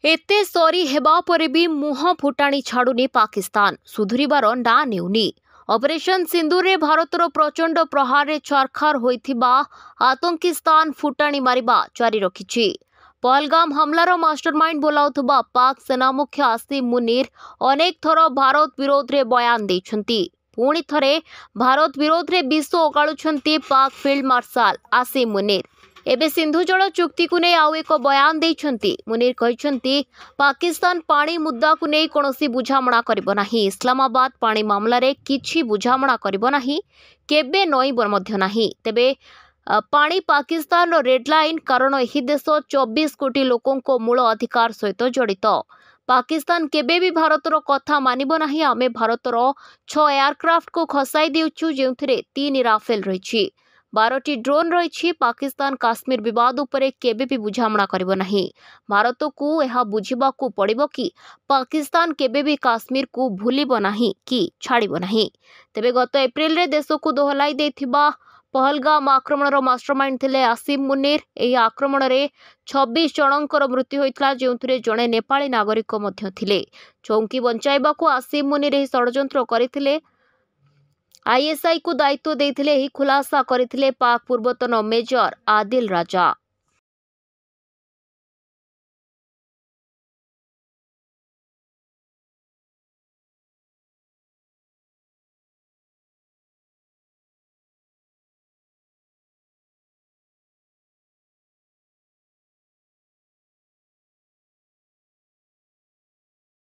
एते सरी हेबा परे भी मुह फुटाणी छाड़ुनी पाकिस्तान सुधुरिबार ना नेउनी। ऑपरेशन सिंदूर रे भारतर प्रचंड प्रहार रे छारखार होइथिबा आतंकिस्तान फुटाणी मारिबा जारी रखिछि। पहलगाम हमलार मास्टरमाइंड बोलाउथबा पाक सेना मुख्य आसिम मुनीर अनेक थर भारत विरोध रे बयान दैछंती। पुणी थरे भारत विरोध रे विष ओगाळुछंती पाक फील्ड मार्शल आसिम मुनीर। एबे सिंधु जल चुक्ति को नहीं आउ एक बयान देइछंती। मुनीर कहिछंती पाकिस्तान पानी मुद्दा को नहीं कोनोसी बुझामणा करिबो नाही। इस्लामाबाद पानी मामला रे किछि बुझामणा करिबो नाही, केबे नइबो मध्य नाही। तेबे पानी पाकिस्तान रो रेड लाइन, कारण एही देश 24 कोटी लोकों को मूल अधिकार सहित जड़ित। पाकिस्तान केबे भी भारतर कथा मानिबो नाही। आमे भारतर 6 एयरक्राफ्ट को खसाई देउछु, जेउथिरे 3 राफेल रहिछि, 12टी ड्रोन रही। पाकिस्तान काश्मीर विवाद उपरे केबे भी बुझामणा करिबो नाही। भारत को यह बुझिबाकू पड़िबो कि पाकिस्तान केबे भी काश्मीर को भूलिबो नाही कि छाड़िबो नाही। तेबे गत एप्रिल रे देश को दोहलाई देथिबा पहलगाम आक्रमणर मास्टरमाइंड थिले आसिम मुनीर। एही आक्रमण रे 26 जनंकर मृत्यु होइतला, जेउथिरे जणे नेपाली नागरिक मध्य थिले। चौकी बंचाइबाकू आसिम मुनीर एही षडयंत्र करिथिले। आईएसआई को दायित्व देइथिले। एही खुलासा करिथिले पाक पूर्वतन मेजर आदिल राजा।